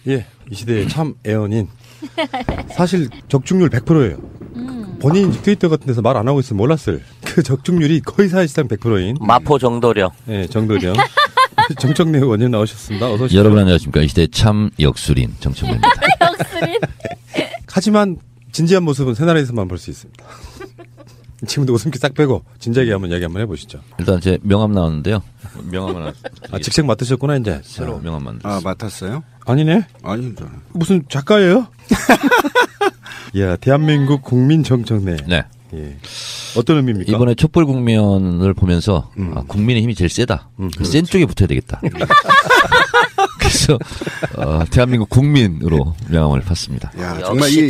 예, 이 시대의 참 애언인. 사실 적중률 100%예요. 본인 트위터 같은 데서 말 안 하고 있으면 몰랐을 그 적중률이 거의 사실상 100%인 마포 정도령. 네, 정도령. 정청래 의원님 나오셨습니다. 어서 오십시오. 여러분 안녕하십니까. 이 시대의 참 역술인 정청래입니다. 역술인. 하지만 진지한 모습은 새나라에서만 볼 수 있습니다. 지금도 웃음기 싹 빼고 진지하게 한번 이야기 한번 해보시죠. 일단 제 명함 나왔는데요. 명함을 직책 맡으셨구나 이제. 새로 명함 만들었어요. 맡았어요? 아니네. 아닙니다. 무슨 작가예요? 야, 대한민국 국민 정청래. 네. 예. 어떤 의미입니까? 이번에 촛불 국면을 보면서 국민의 힘이 제일 세다. 센 쪽에 붙어야 되겠다. 그래서 대한민국 국민으로 명함을 팠습니다. 야, 정말 이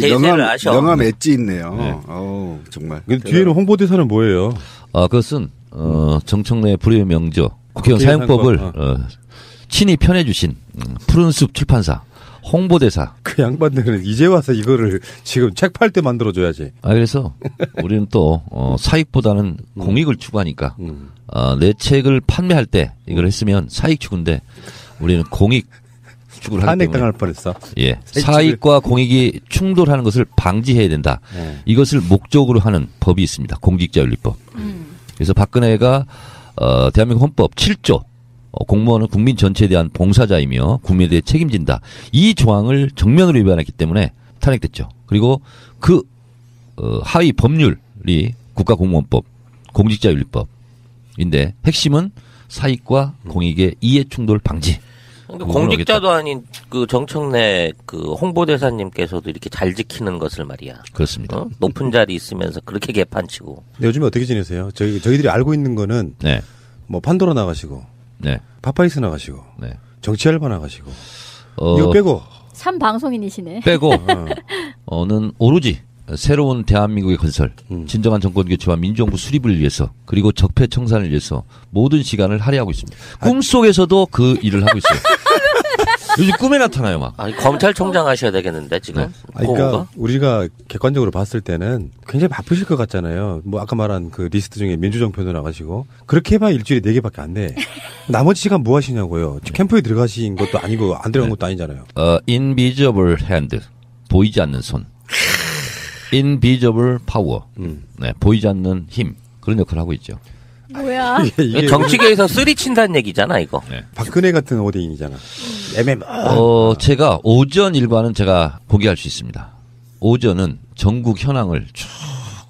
명함 엣지 있네요. 네. 정말. 뒤에는 홍보대사는 뭐예요? 그것은 정청래 불후의 명저 국회의원 사용법을 친히 편해주신 푸른숲 출판사 홍보대사. 그 양반들은 이제 와서 이거를 지금 책 팔 때 만들어줘야지. 그래서 우리는 또 사익보다는 공익을 추구하니까 내 책을 판매할 때 이걸 했으면 사익 추구인데 우리는 공익 추구를 하기 때문에 탄핵당할 뻔했어. 예, 사익과 공익이 충돌하는 것을 방지해야 된다. 이것을 목적으로 하는 법이 있습니다. 공직자윤리법. 그래서 박근혜가 대한민국 헌법 7조 공무원은 국민 전체에 대한 봉사자이며 국민에 대해 책임진다. 이 조항을 정면으로 위반했기 때문에 탄핵됐죠. 그리고 그 하위 법률이 국가공무원법, 공직자윤리법인데 핵심은 사익과 공익의 이해충돌 방지. 공직자도 아닌 그 정청래 그 홍보대사님께서도 이렇게 잘 지키는 것을 말이야. 그렇습니다. 높은 자리 있으면서 그렇게 개판치고. 요즘에 어떻게 지내세요? 저희들이 알고 있는 거는 네. 뭐 판도라 나가시고, 네. 파파이스 나가시고, 네. 정치 알바 나가시고, 이거 빼고. 참 방송인이시네. 빼고 는 오로지 새로운 대한민국의 건설, 진정한 정권 교체와 민주정부 수립을 위해서 그리고 적폐청산을 위해서 모든 시간을 할애하고 있습니다. 꿈속에서도 그 일을 하고 있어요. 요즘 꿈에 나타나요, 막. 아니, 검찰총장 하셔야 되겠는데, 지금. 네. 그러니까 우리가 객관적으로 봤을 때는 굉장히 바쁘실 것 같잖아요. 뭐 아까 말한 그 리스트 중에 민주정표도 나가시고 그렇게 해봐야 일주일에 4개밖에 안 돼. 나머지 시간 뭐 하시냐고요. 캠프에 들어가신 것도 아니고 안 들어간 것도 아니잖아요. invisible hand, 보이지 않는 손. invisible power, 네, 보이지 않는 힘. 그런 역할을 하고 있죠. 뭐야? 이게 정치계에서 쓰리 친다는 얘기잖아, 이거. 네. 박근혜 같은 오대인이잖아. 제가 오전 일과는 제가 공개할 수 있습니다. 오전은 전국 현황을 쭉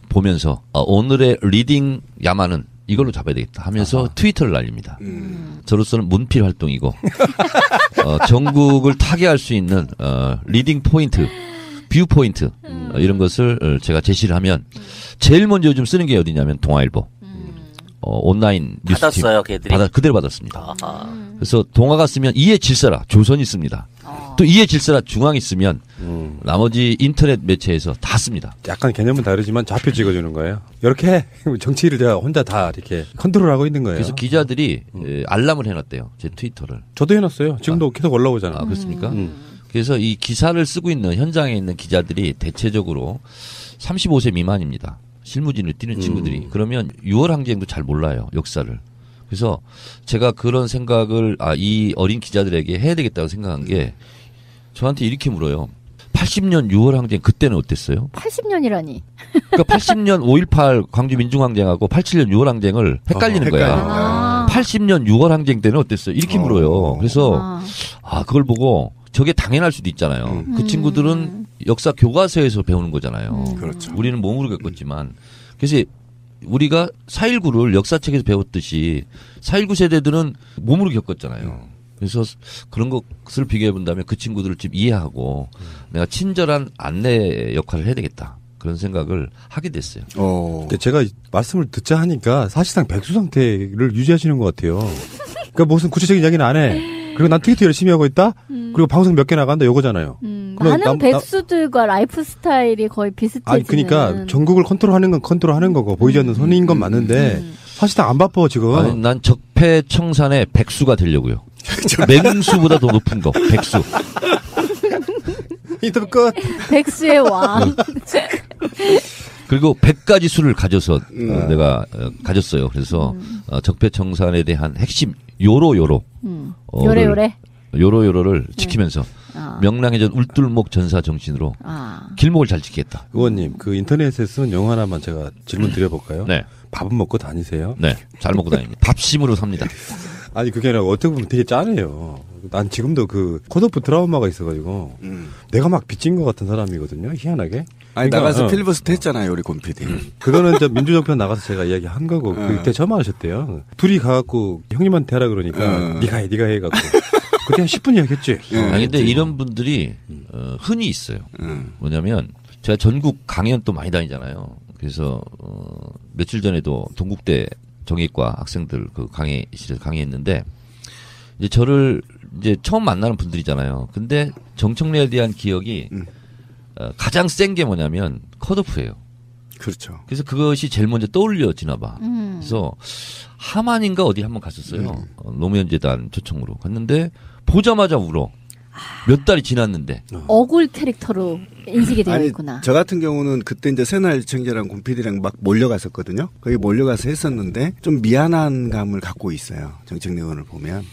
보면서 오늘의 리딩 야마는 이걸로 잡아야 되겠다 하면서 트위터를 날립니다. 저로서는 문필 활동이고 전국을 타개할 수 있는 리딩 포인트, 뷰 포인트 이런 것을 제가 제시를 하면 제일 먼저 요즘 쓰는 게 어디냐면 동아일보. 온라인 뉴스 받았어요, 걔들이. 그대로 받았습니다. 그래서 동아가 쓰면 이해 질서라 조선이 씁니다. 또 이해 질서라 중앙이 쓰면 나머지 인터넷 매체에서 다 씁니다. 약간 개념은 다르지만 좌표 찍어주는 거예요. 이렇게 정치를 제가 혼자 다 이렇게 컨트롤하고 있는 거예요. 그래서 기자들이 알람을 해놨대요. 제 트위터를. 저도 해놨어요. 지금도 계속 올라오잖아요. 그렇습니까? 그래서 이 기사를 쓰고 있는 현장에 있는 기자들이 대체적으로 35세 미만입니다. 실무진을 뛰는 친구들이. 그러면 6월 항쟁도 잘 몰라요. 역사를. 그래서 제가 그런 생각을 이 어린 기자들에게 해야 되겠다고 생각한 게 저한테 이렇게 물어요. 80년 6월 항쟁 그때는 어땠어요? 80년이라니. 그러니까 80년 5.18 광주 민중항쟁하고 87년 6월 항쟁을 헷갈리는 거야. 80년 6월 항쟁 때는 어땠어요? 이렇게 물어요. 그래서 그걸 보고 저게 당연할 수도 있잖아요. 그 친구들은 역사 교과서에서 배우는 거잖아요. 그렇죠. 우리는 몸으로 겪었지만. 그래서 우리가 4.19를 역사책에서 배웠듯이 4.19 세대들은 몸으로 겪었잖아요. 그래서 그런 것을 비교해 본다면 그 친구들을 좀 이해하고 내가 친절한 안내 역할을 해야 되겠다. 그런 생각을 하게 됐어요. 근데 제가 말씀을 듣자 하니까 사실상 백수 상태를 유지하시는 것 같아요. 그러니까 무슨 구체적인 이야기는 안 해. 그리고 난 트위터 열심히 하고 있다? 그리고 방송 몇 개 나간다? 요거잖아요. 많은 백수들과 라이프 스타일이 거의 비슷해지는. 아니, 그러니까 전국을 컨트롤하는 건 컨트롤하는 거고 보이지 않는 손인 건 맞는데 사실상 안 바빠 지금. 아니, 난 적폐청산의 백수가 되려고요. 맹수보다 더 높은 거, 백수. 인터뷰 끝. 백수의 왕. 그리고 100가지 수를 가져서 내가 가졌어요. 그래서 적폐청산에 대한 핵심 요로요로. 요래요래. 요로요로를 지키면서 명랑해진 울돌목 전사 정신으로 길목을 잘 지키겠다. 의원님, 그 인터넷에 쓰는 영어 하나만 제가 질문 드려볼까요? 네. 밥은 먹고 다니세요? 네. 잘 먹고 다닙니다. 밥심으로 삽니다. 아니, 그게 아니라 어떻게 보면 되게 짜네요. 난 지금도 그 컷오프 트라우마가 있어가지고 내가 막 빚진 것 같은 사람이거든요. 희한하게. 아니, 그러니까, 나가서 필리버스터 했잖아요, 우리 권 PD. 그거는 저 민주정편 나가서 제가 이야기 한 거고 그때 처음 하셨대요. 둘이 가갖고 형님한테 하라 그러니까 네가 해갖고 그때 한 10분 이야기했지. 아니 근데 이런 분들이 흔히 있어요. 뭐냐면 제가 전국 강연 또 많이 다니잖아요. 그래서 며칠 전에도 동국대 정의과 학생들 그 강의실에서 강의했는데 이제 저를 이제 처음 만나는 분들이잖아요. 근데 정청래에 대한 기억이 가장 센 게 뭐냐면 컷오프예요. 그렇죠. 그래서 그것이 제일 먼저 떠올려지나 봐. 그래서 하만인가 어디 한번 갔었어요. 노무현 재단 초청으로 갔는데 보자마자 울어. 몇 달이 지났는데. 억울 캐릭터로 인식이 되어 있구나. 저 같은 경우는 그때 이제 새날 청자랑 곰피디랑 막 몰려갔었거든요. 거기 몰려가서 했었는데 좀 미안한 감을 갖고 있어요. 정청래 의원을 보면.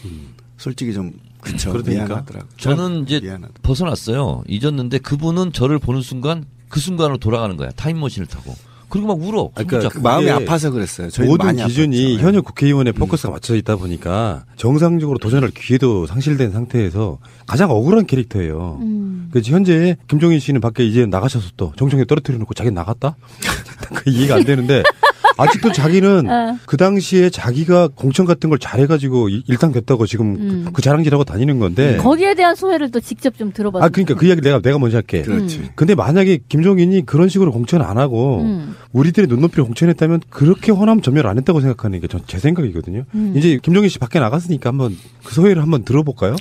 솔직히 좀 그쵸. 미안하더라고요. 저는 이제 미안하더라고요. 벗어났어요. 잊었는데 그분은 저를 보는 순간 그 순간으로 돌아가는 거야. 타임머신을 타고. 그리고 막 울어. 그러니까 그 마음이 아파서 그랬어요. 저희 모든 많이 기준이 아팠죠. 현역 국회의원의 포커스가 맞춰져 있다 보니까 정상적으로 도전할 기회도 상실된 상태에서 가장 억울한 캐릭터예요. 그래서 현재 김종인 씨는 밖에 이제 나가셔서 또 정청래 떨어뜨려 놓고 자기는 나갔다? 그 이해가 안 되는데 아직도 자기는 그 당시에 자기가 공천 같은 걸 잘해가지고 일당됐다고 지금 그 자랑질하고 다니는 건데. 거기에 대한 소회를 또 직접 좀 들어봤어요. 아, 그러니까 그 이야기 내가 먼저 할게. 그렇지. 근데 만약에 김종인이 그런 식으로 공천 안 하고 우리들의 눈높이를 공천했다면 그렇게 호남 전멸 안 했다고 생각하는 게 제 생각이거든요. 이제 김종인 씨 밖에 나갔으니까 한번 그 소회를 한번 들어볼까요?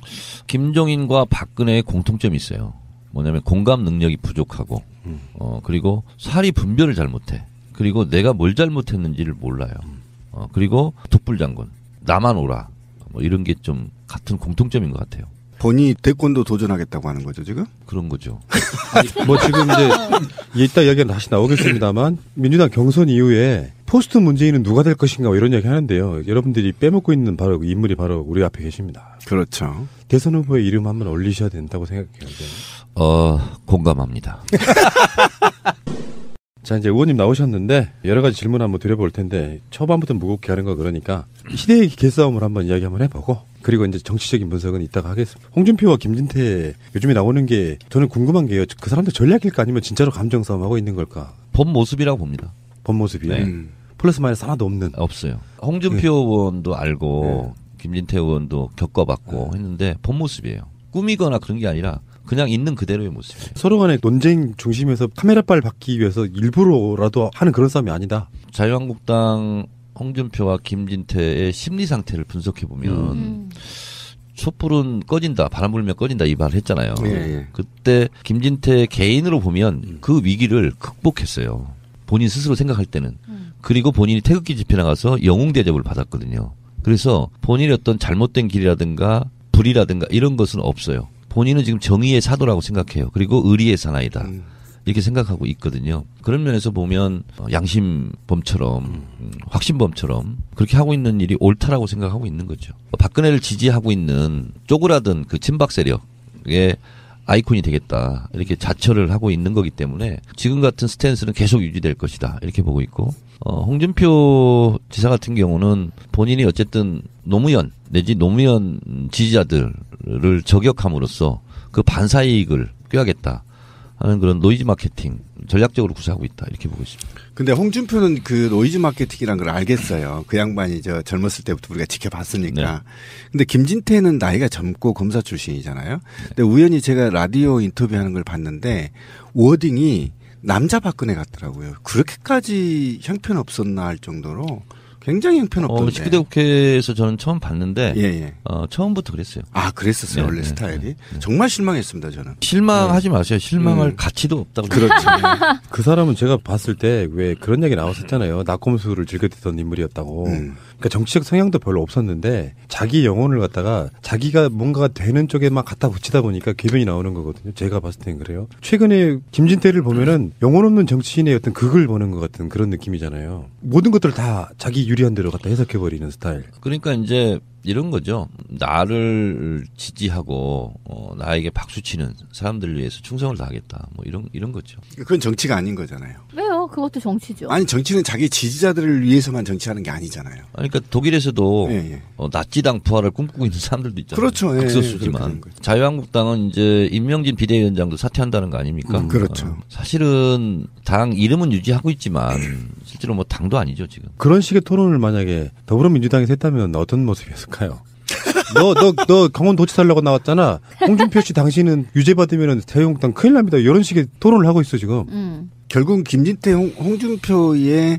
김종인과 박근혜의 공통점이 있어요. 뭐냐면 공감 능력이 부족하고, 그리고 사리 분별을 잘 못해. 그리고 내가 뭘 잘못했는지를 몰라요. 그리고 독불장군, 나만 오라. 뭐 이런 게 좀 같은 공통점인 것 같아요. 본인이 대권도 도전하겠다고 하는 거죠, 지금? 그런 거죠. 뭐 지금 이제 이따 이야기는 다시 나오겠습니다만 민주당 경선 이후에 포스트 문재인은 누가 될 것인가 뭐 이런 이야기 하는데요. 여러분들이 빼먹고 있는 바로 그 인물이 바로 우리 앞에 계십니다. 그렇죠. 대선 후보의 이름 한번 올리셔야 된다고 생각해요. 공감합니다. 자, 이제 의원님 나오셨는데 여러 가지 질문 한번 드려볼 텐데 초반부터 무겁게 하는 거 그러니까 시대의 개싸움을 한번 이야기 한번 해보고 그리고 이제 정치적인 분석은 이따가 하겠습니다. 홍준표와 김진태 요즘에 나오는 게 저는 궁금한 게요. 그 사람들 전략일까 아니면 진짜로 감정 싸움 하고 있는 걸까? 본 모습이라고 봅니다. 본 모습이요. 네. 플러스 마이너스 하나도 없는. 없어요. 홍준표 의원도 알고 김진태 의원도 겪어봤고 했는데 본 모습이에요. 꾸미거나 그런 게 아니라 그냥 있는 그대로의 모습이에요. 서로 간의 논쟁 중심에서 카메라빨 받기 위해서 일부러라도 하는 그런 싸움이 아니다. 자유한국당 홍준표와 김진태의 심리 상태를 분석해 보면 촛불은 꺼진다, 바람 불면 꺼진다 이 말을 했잖아요. 예. 그때 김진태 개인으로 보면 그 위기를 극복했어요. 본인 스스로 생각할 때는. 그리고 본인이 태극기 집회 나가서 영웅 대접을 받았거든요. 그래서 본인의 어떤 잘못된 길이라든가 불이라든가 이런 것은 없어요. 본인은 지금 정의의 사도라고 생각해요. 그리고 의리의 사나이다. 이렇게 생각하고 있거든요. 그런 면에서 보면 양심범처럼 확신범처럼 그렇게 하고 있는 일이 옳다라고 생각하고 있는 거죠. 박근혜를 지지하고 있는 쪼그라든 그 친박 세력의 아이콘이 되겠다. 이렇게 자처를 하고 있는 거기 때문에 지금 같은 스탠스는 계속 유지될 것이다. 이렇게 보고 있고 홍준표 지사 같은 경우는 본인이 어쨌든 노무현 내지 노무현 지지자들을 저격함으로써 그 반사이익을 꾀하겠다 하는 그런 노이즈 마케팅 전략적으로 구사하고 있다 이렇게 보고 있습니다. 근데 홍준표는 그 노이즈 마케팅이란 걸 알겠어요. 그 양반이 젊었을 때부터 우리가 지켜봤으니까. 네. 근데 김진태는 나이가 젊고 검사 출신이잖아요. 근데 우연히 제가 라디오 인터뷰하는 걸 봤는데 워딩이 남자 박근혜 같더라고요. 그렇게까지 형편없었나 할 정도로 굉장히 형편없던데. 19대 국회에서 저는 처음 봤는데 예. 처음부터 그랬어요. 아, 그랬었어요. 네, 원래 네, 스타일이. 네. 정말 실망했습니다. 저는. 실망하지 마세요. 실망할 가치도 없다고. 그렇죠. 그 사람은 제가 봤을 때 왜 그런 얘기 나왔었잖아요. 낙검수를 즐겼던 인물이었다고. 그러니까 정치적 성향도 별로 없었는데 자기 영혼을 갖다가 자기가 뭔가가 되는 쪽에만 갖다 붙이다 보니까 궤변이 나오는 거거든요. 제가 봤을 땐 그래요. 최근에 김진태를 보면은 영혼 없는 정치인의 어떤 극을 보는 것 같은 그런 느낌이잖아요. 모든 것들을 다 자기 유리한 대로 갖다 해석해버리는 스타일. 그러니까 이제 이런 거죠. 나를 지지하고 나에게 박수치는 사람들을 위해서 충성을 다하겠다. 뭐 이런 거죠. 그건 정치가 아닌 거잖아요. 왜요? 그것도 정치죠. 아니 정치는 자기 지지자들을 위해서만 정치하는 게 아니잖아요. 그러니까 독일에서도 예. 나치당 부활을 꿈꾸고 있는 사람들도 있잖아요. 그렇죠. 예, 극소수지만 그렇게 되는 자유한국당은 이제 임명진 비대위원장도 사퇴한다는 거 아닙니까? 그렇죠. 사실은 당 이름은 유지하고 있지만 실제로 뭐 당도 아니죠 지금. 그런 식의 토론을 만약에 더불어민주당에서 했다면 어떤 모습이었을까요? 너 강원도지사 하려고 나왔잖아. 홍준표 씨 당신은 유죄 받으면 자유한국당 큰일 납니다. 이런 식의 토론을 하고 있어 지금. 결국 김진태 홍준표의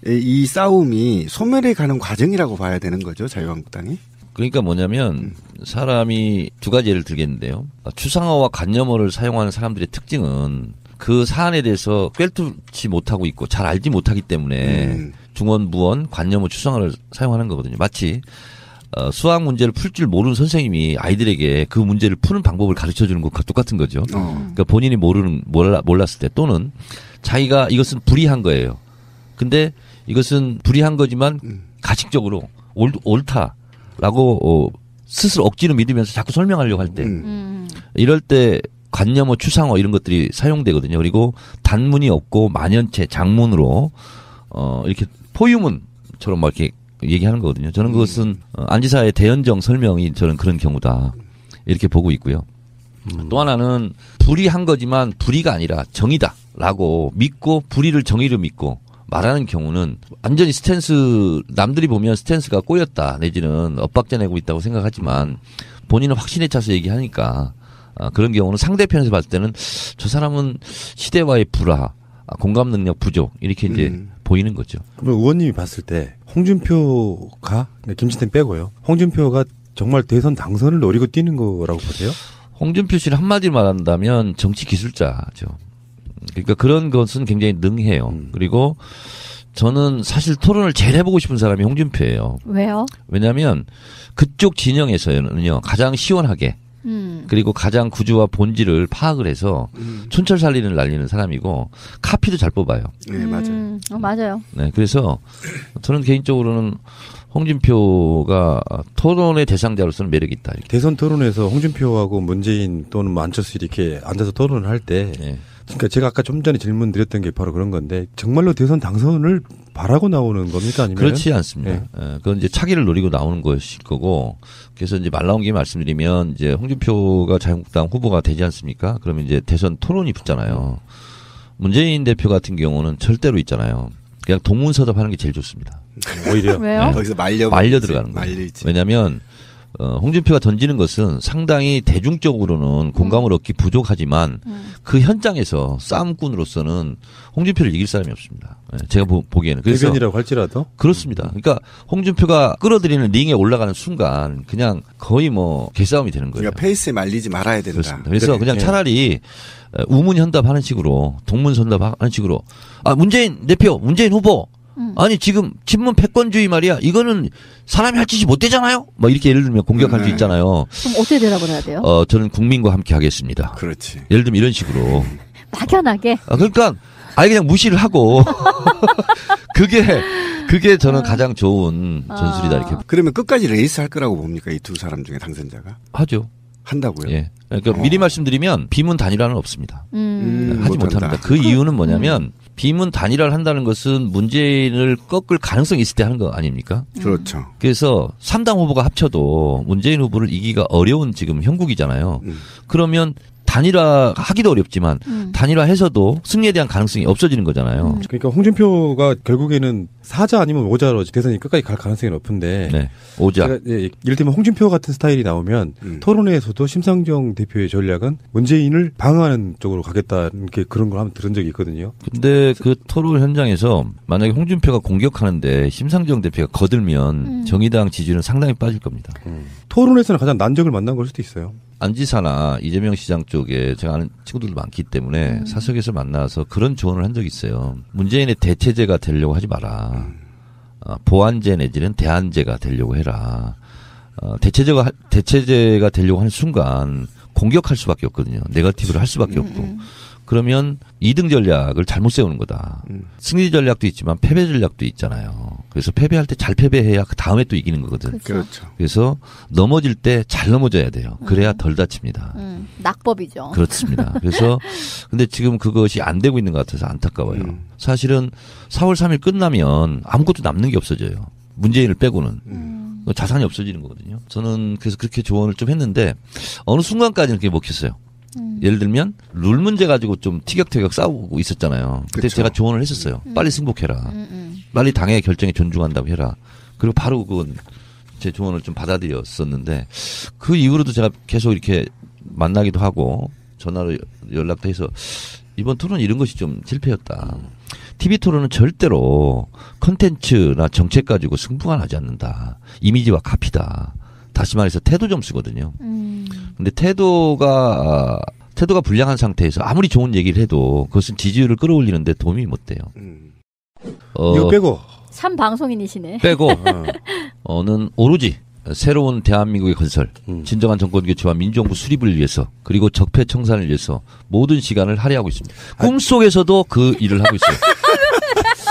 이 싸움이 소멸해 가는 과정이라고 봐야 되는 거죠. 자유한국당이. 그러니까 뭐냐면 사람이 두 가지 예를 들겠는데요. 추상어와 관념어를 사용하는 사람들의 특징은 그 사안에 대해서 꿰뚫지 못하고 있고 잘 알지 못하기 때문에 중원, 무원, 관념어, 추상어를 사용하는 거거든요. 마치 수학 문제를 풀 줄 모르는 선생님이 아이들에게 그 문제를 푸는 방법을 가르쳐 주는 것과 똑같은 거죠. 그러니까 본인이 몰랐을 때 또는 자기가 이것은 불이한 거예요. 근데 이것은 불이한 거지만 가식적으로 옳다라고 스스로 억지로 믿으면서 자꾸 설명하려고 할 때 이럴 때 관념어, 추상어 이런 것들이 사용되거든요. 그리고 단문이 없고 만연체, 장문으로 이렇게 포유문처럼 막 이렇게 얘기하는 거거든요. 저는 그것은 안 지사의 대연정 설명이 저는 그런 경우다 이렇게 보고 있고요. 또 하나는 불의한 거지만 불의가 아니라 정의다라고 믿고 불의를 정의로 믿고 말하는 경우는 완전히 남들이 보면 스탠스가 꼬였다 내지는 엇박자 내고 있다고 생각하지만 본인은 확신에 차서 얘기하니까 그런 경우는 상대편에서 봤을 때는 저 사람은 시대와의 불화, 공감 능력 부족 이렇게 이제 보이는 거죠. 그럼 의원님이 봤을 때 홍준표가 김진태 빼고요. 홍준표가 정말 대선 당선을 노리고 뛰는 거라고 보세요? 홍준표 씨를 한마디로 말한다면 정치 기술자죠. 그러니까 그런 것은 굉장히 능해요. 그리고 저는 사실 토론을 제일 해보고 싶은 사람이 홍준표예요. 왜요? 왜냐하면 그쪽 진영에서는요 가장 시원하게 그리고 가장 구조와 본질을 파악을 해서 촌철살인을 날리는 사람이고 카피도 잘 뽑아요. 네, 맞아요. 맞아요. 네, 그래서 저는 개인적으로는 홍준표가 토론의 대상자로서는 매력이 있다. 이렇게. 대선 토론에서 홍준표하고 문재인 또는 뭐 안철수 이렇게 앉아서 토론을 할 때 네. 그러니까 제가 아까 좀 전에 질문 드렸던 게 바로 그런 건데 정말로 대선 당선을 바라고 나오는 겁니까 아니면 그렇지 않습니다. 네. 그건 이제 차기를 노리고 나오는 것일 거고 그래서 이제 말 나온 김에 말씀드리면 이제 홍준표가 자유한국당 후보가 되지 않습니까? 그러면 이제 대선 토론이 붙잖아요. 문재인 대표 같은 경우는 절대로 있잖아요. 그냥 동문서답하는 게 제일 좋습니다. 오히려 왜요? 거기서 말려 들어가는 거예요. 왜냐하면 홍준표가 던지는 것은 상당히 대중적으로는 공감을 얻기 부족하지만 그 현장에서 싸움꾼으로서는 홍준표를 이길 사람이 없습니다. 제가 보기에는. 그래서 대변이라고 할지라도 그렇습니다. 그러니까 홍준표가 끌어들이는 링에 올라가는 순간 그냥 거의 뭐 개싸움이 되는 거예요. 그러니까 페이스에 말리지 말아야 된다. 그렇습니다. 그래서 그냥 네. 차라리 우문현답하는 식으로 동문선답하는 식으로 문재인 대표, 문재인 후보 아니 지금 친문 패권주의 말이야. 이거는 사람이 할 짓이 못 되잖아요. 뭐 이렇게 예를 들면 공격할 수 있잖아요. 그럼 어떻게 대답을 해야 돼요? 저는 국민과 함께 하겠습니다. 그렇지. 예를 들면 이런 식으로. 막연하게. 그러니까 아예 그냥 무시를 하고 그게 저는 가장 좋은 전술이다 이렇게 그러면 끝까지 레이스 할 거라고 봅니까? 이 두 사람 중에 당선자가? 하죠. 한다고요? 예. 그러니까 미리 말씀드리면 비문 단일화는 없습니다. 하지 못합니다. 그 이유는 뭐냐면 비문 단일화를 한다는 것은 문재인을 꺾을 가능성이 있을 때 하는 거 아닙니까? 그렇죠. 그래서 3당 후보가 합쳐도 문재인 후보를 이기기가 어려운 지금 형국이잖아요. 그러면 단일화 하기도 어렵지만 단일화해서도 승리에 대한 가능성이 없어지는 거잖아요. 그러니까 홍준표가 결국에는 사자 아니면 오자로 대선이 끝까지 갈 가능성이 높은데 네. 오자. 제가 예를 들면 홍준표 같은 스타일이 나오면 토론회에서도 심상정 대표의 전략은 문재인을 방어하는 쪽으로 가겠다는 게 그런 걸 한번 들은 적이 있거든요. 근데 그 토론 현장에서 만약에 홍준표가 공격하는데 심상정 대표가 거들면 정의당 지지율은 상당히 빠질 겁니다. 토론에서는 가장 난적을 만난 걸 수도 있어요. 안지사나 이재명 시장 쪽에 제가 아는 친구들도 많기 때문에 사석에서 만나서 그런 조언을 한 적이 있어요. 문재인의 대체제가 되려고 하지 마라. 보완제 내지는 대안제가 되려고 해라. 대체제가 되려고 하는 순간 공격할 수밖에 없거든요. 네거티브를 할 수밖에 없고. 그러면 2등 전략을 잘못 세우는 거다. 승리 전략도 있지만 패배 전략도 있잖아요. 그래서 패배할 때 잘 패배해야 그 다음에 또 이기는 거거든. 그렇죠. 그래서 넘어질 때 잘 넘어져야 돼요. 그래야 덜 다칩니다. 낙법이죠. 그렇습니다. 그래서 근데 지금 그것이 안 되고 있는 것 같아서 안타까워요. 사실은 4월 3일 끝나면 아무것도 남는 게 없어져요. 문재인을 빼고는. 자산이 없어지는 거거든요. 저는 그래서 그렇게 조언을 좀 했는데 어느 순간까지는 그게 먹혔어요. 예를 들면 룰 문제 가지고 좀 티격태격 싸우고 있었잖아요. 그때 그쵸. 제가 조언을 했었어요. 빨리 승복해라. 빨리 당의 결정에 존중한다고 해라. 그리고 바로 그건 제 조언을 좀 받아들였었는데 그 이후로도 제가 계속 이렇게 만나기도 하고 전화로 연락도 해서 이번 토론 이런 것이 좀 실패였다. TV 토론은 절대로 컨텐츠나 정책 가지고 승부가 나지 않는다. 이미지와 카피다. 다시 말해서 태도 점수거든요. 근데 태도가 불량한 상태에서 아무리 좋은 얘기를 해도 그것은 지지율을 끌어올리는데 도움이 못 돼요. 이거 빼고. 참 방송인이시네. 빼고 는 오로지 새로운 대한민국의 건설, 진정한 정권 교체와 민주정부 수립을 위해서 그리고 적폐 청산을 위해서 모든 시간을 할애하고 있습니다. 꿈속에서도 그 일을 하고 있어요.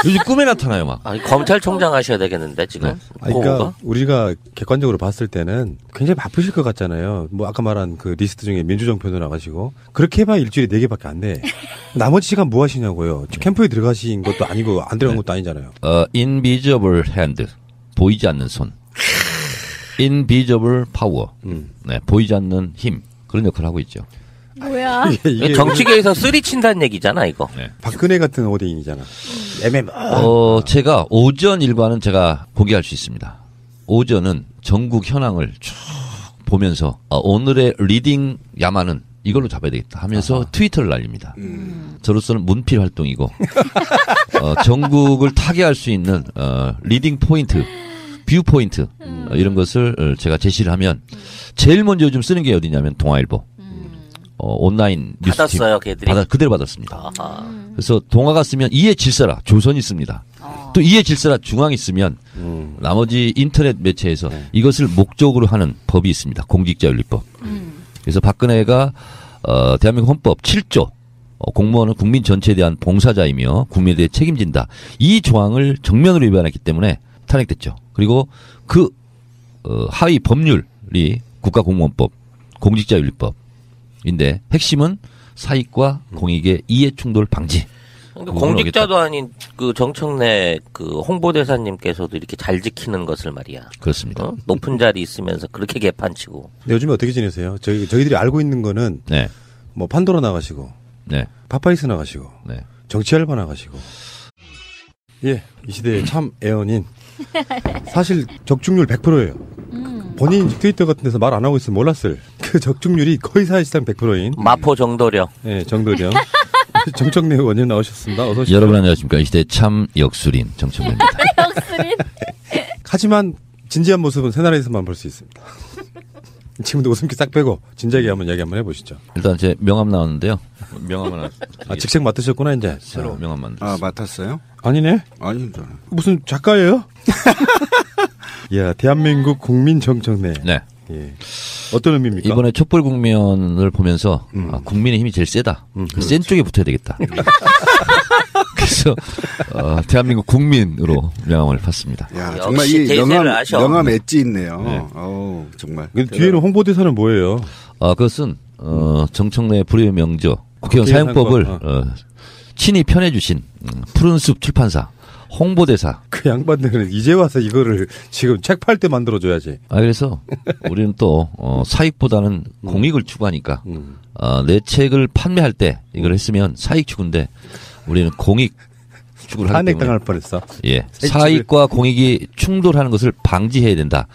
요즘 꿈에 나타나요, 막. 아니, 검찰총장 하셔야 되겠는데, 지금. 네. 그러니까 우리가 객관적으로 봤을 때는 굉장히 바쁘실 것 같잖아요. 뭐 아까 말한 그 리스트 중에 민주정편도 나가시고 그렇게 해봐 일주일에 4개밖에 안 돼. 나머지 시간 뭐 하시냐고요. 캠프에 들어가신 것도 아니고 안 들어간 것도 아니잖아요. invisible hand, 보이지 않는 손. invisible power, 네, 보이지 않는 힘. 그런 역할을 하고 있죠. 뭐야? 이게 정치계에서 쓰리 친다는 얘기잖아, 이거. 네. 박근혜 같은 오대인이잖아. 제가 오전 일과는 제가 공개할 수 있습니다. 오전은 전국 현황을 쭉 보면서 오늘의 리딩 야마는 이걸로 잡아야 되겠다 하면서 트위터를 날립니다. 저로서는 문필 활동이고 전국을 타개할 수 있는 리딩 포인트, 뷰 포인트 이런 것을 제가 제시를 하면 제일 먼저 요즘 쓰는 게 어디냐면 동아일보. 온라인 뉴스팀 받았어요, 걔들이? 그대로 받았습니다. 아하. 그래서 동아가 쓰면 이에 질서라 조선이 씁니다. 또 이에 질서라 중앙이 쓰면 나머지 인터넷 매체에서 이것을 목적으로 하는 법이 있습니다. 공직자윤리법. 그래서 박근혜가 대한민국 헌법 7조 공무원은 국민 전체에 대한 봉사자이며 국민에 대해 책임진다. 이 조항을 정면으로 위반했기 때문에 탄핵됐죠. 그리고 그 하위 법률이 국가공무원법, 공직자윤리법인데 핵심은 사익과 공익의 이해 충돌 방지. 그러니까 공직자도 아닌 그 정청래 그 홍보대사님께서도 이렇게 잘 지키는 것을 말이야. 그렇습니다. 높은 자리 있으면서 그렇게 개판치고. 요즘에 어떻게 지내세요? 저희들이 알고 있는 거는 네. 뭐 판도라 나가시고, 네. 파파이스 나가시고, 네. 정치 알바 나가시고. 예, 이 시대의 참 애언인. 사실 적중률 100%예요. 본인 트위터 같은 데서 말 안 하고 있으면 몰랐을 그 적중률이 거의 사실상 100%인. 마포 정도령. 예, 정도령. 정청래 의원님 나오셨습니다. 어서 오십시오. 여러분 안녕하십니까. 이 시대 참 역술인 정청래입니다. 역술인. 하지만 진지한 모습은 새나라에서만 볼 수 있습니다. 지금도 웃음기 싹 빼고 진지하게 한번 이야기 한번 해보시죠. 일단 제 명함 나왔는데요. 명함 하나. 직책 맡으셨구나 이제. 새로 명함 만들었어요. 맡았어요? 아니네. 아닙니다. 무슨 작가예요? 야, 대한민국 국민 정청래. 네. 예. 어떤 의미입니까? 이번에 촛불 국면을 보면서 국민의 힘이 제일 세다. 센 쪽에 붙어야 되겠다. 그래서 대한민국 국민으로 명함을 팠습니다. 야, 역시 정말 이 대세를 아셔. 영암 엣지 있네요. 네. 어우, 정말. 근데 뒤에는 홍보대사는 뭐예요? 그것은 정청래 불의의 명저 국회의원 국회의원 사용법을 사용법, 친히 편해주신 푸른숲 출판사 홍보대사. 그 양반들은 이제 와서 이거를 지금 책 팔 때 만들어줘야지. 그래서 우리는 또 사익보다는 공익을 추구하니까 내 책을 판매할 때 이걸 했으면 사익 추구인데 우리는 공익 추구를 하기 때문에 탄핵당할 뻔했어. 예, 사익과 공익이 충돌하는 것을 방지해야 된다.